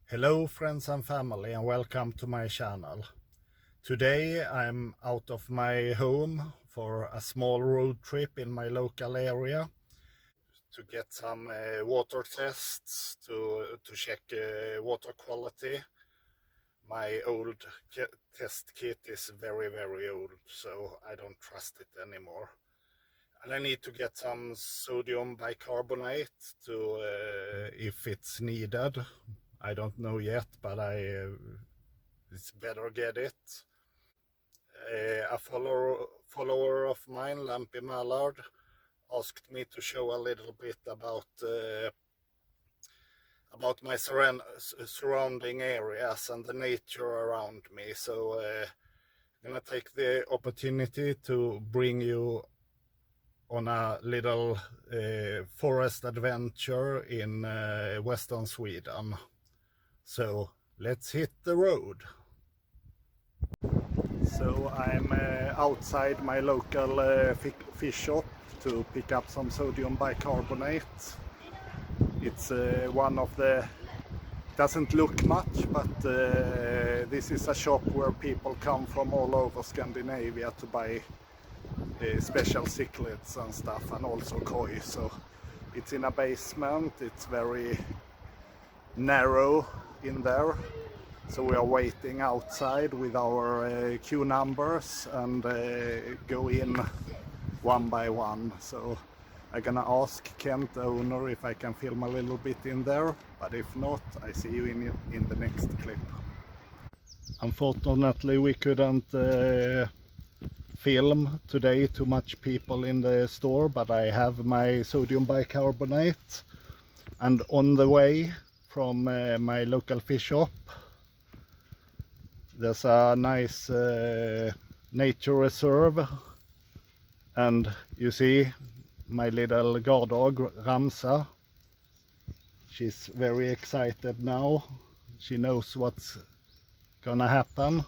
Hello friends and family, and welcome to my channel. Today I'm out of my home for a small road trip in my local area to get some water tests to check water quality. My old test kit is very old, so I don't trust it anymore. And I need to get some sodium bicarbonate to if it's needed. I don't know yet, but it's better get it. A follower of mine, Lampymallard, asked me to show a little bit about my surrounding areas and the nature around me. So I'm gonna take the opportunity to bring you on a little forest adventure in western Sweden. So let's hit the road. So I'm outside my local fish shop to pick up some sodium bicarbonate. It's one of the, doesn't look much, but this is a shop where people come from all over Scandinavia to buy special cichlids and stuff, and also koi. So it's in a basement, it's very narrow in there. So we are waiting outside with our queue numbers and go in one by one. So I'm gonna ask Kent, the owner, if I can film a little bit in there, but if not, I see you in the next clip. Unfortunately, we couldn't film today, too much people in the store, but I have my sodium bicarbonate, and on the way from my local fish shop there's a nice nature reserve, and you see my little guard dog Ramsa. She's very excited now. She knows what's gonna happen.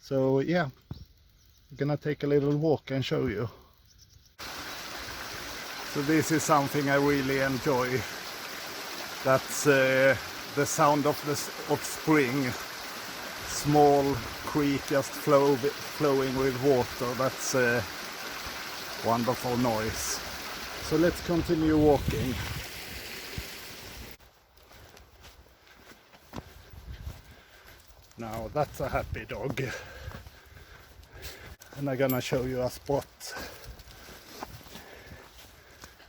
So yeah, I'm gonna take a little walk and show you. So this is something I really enjoy. That's the sound of spring. Small creek just flowing with water. That's a wonderful noise. So let's continue walking. Now that's a happy dog. And I'm gonna show you a spot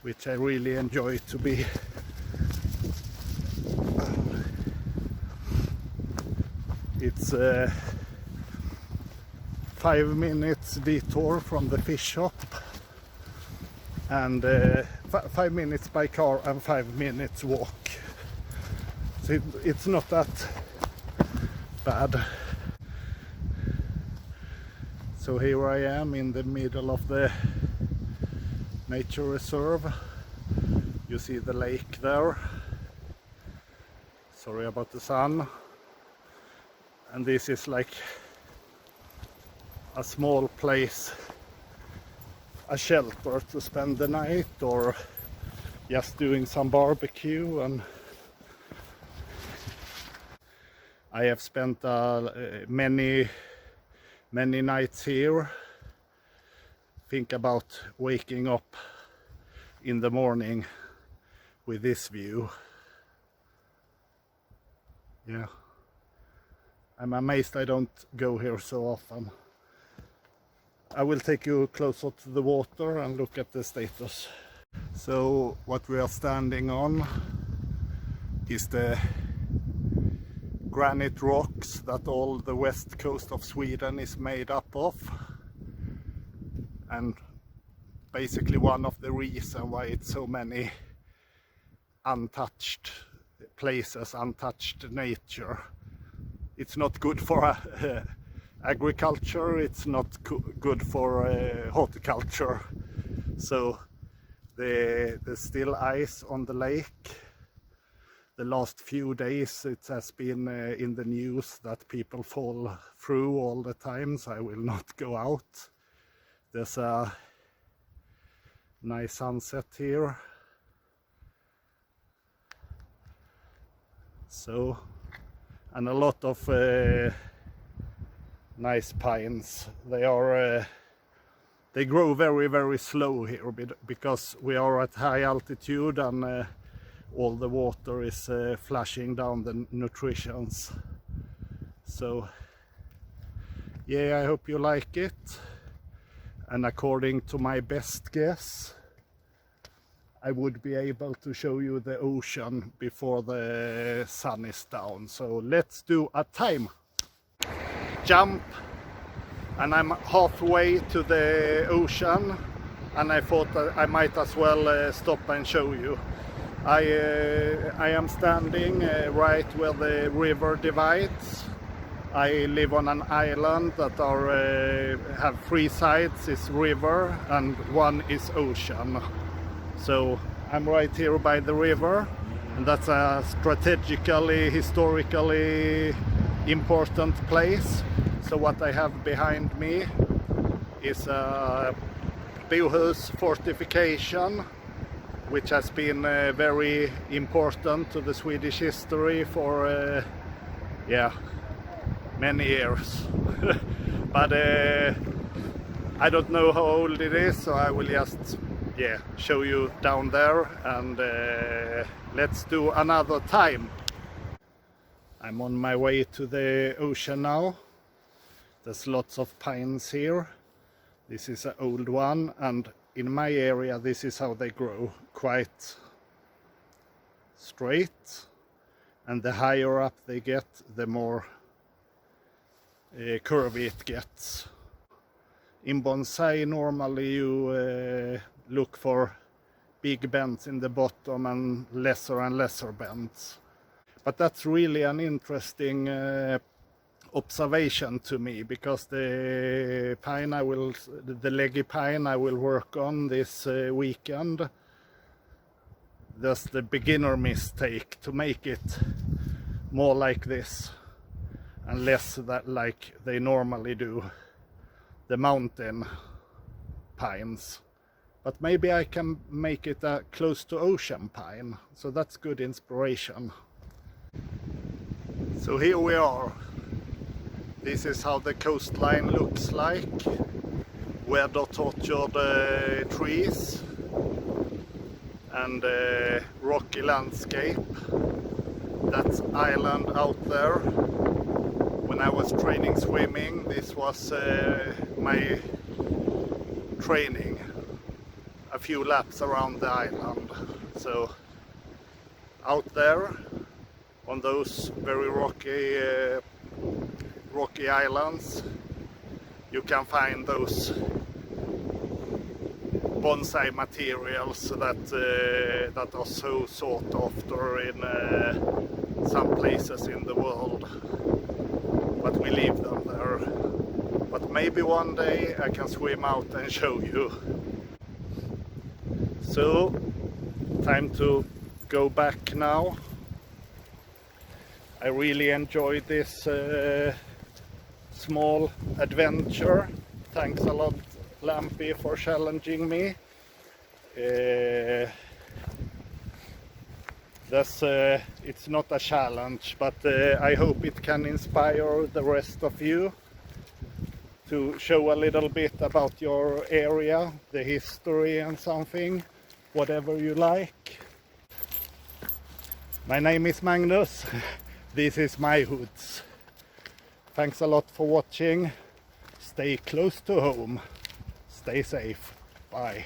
which I really enjoy to be. It's a 5 minutes detour from the fish shop, and 5 minutes by car and 5 minutes walk. So it's not that bad. So here I am in the middle of the nature reserve. You see the lake there. Sorry about the sun. And this is like a small place, a shelter to spend the night, or just doing some barbecue. And I have spent many nights here. Think about waking up in the morning with this view. Yeah. I'm amazed I don't go here so often. I will take you closer to the water and look at the status. So what we are standing on is the granite rocks that all the west coast of Sweden is made up of. And basically one of the reasons why it's so many untouched places, untouched nature. It's not good for agriculture, it's not good for horticulture. So the still ice on the lake, the last few days it has been in the news that people fall through all the time, so I will not go out. There's a nice sunset here. So and a lot of nice pines. They grow very, very slow here because we are at high altitude, and all the water is flushing down the nutritions. So yeah, I hope you like it. And according to my best guess, I would be able to show you the ocean before the sun is down. So let's do a time jump. And I'm halfway to the ocean, and I thought that I might as well stop and show you. I am standing right where the river divides. I live on an island that have three sides is river and one is ocean. So I'm right here by the river, and that's a strategically, historically important place. So what I have behind me is a Bohus fortification, which has been very important to the Swedish history for many years. But I don't know how old it is, so I will just show you down there, and let's do another time. I'm on my way to the ocean now. There's lots of pines here. This is an old one, and in my area this is how they grow, quite straight, and the higher up they get, the more curvy it gets. In bonsai normally you look for big bends in the bottom and lesser bends, but that's really an interesting observation to me, because the leggy pine I will work on this weekend. That's the beginner mistake, to make it more like this and less that like they normally do, the mountain pines. But maybe I can make it close to ocean pine, so that's good inspiration. So here we are. This is how the coastline looks like. Weather-tortured trees and rocky landscape. That's island out there. When I was training swimming, this was my training. A few laps around the island. So out there on those very rocky islands, you can find those bonsai materials that are so sought after in some places in the world, but we leave them there. But maybe one day I can swim out and show you. So time to go back now. I really enjoyed this small adventure. Thanks a lot, Lampy, for challenging me. It's not a challenge, but I hope it can inspire the rest of you to show a little bit about your area, the history and something, whatever you like. My name is Magnus. This is my hoods. Thanks a lot for watching. Stay close to home. Stay safe. Bye.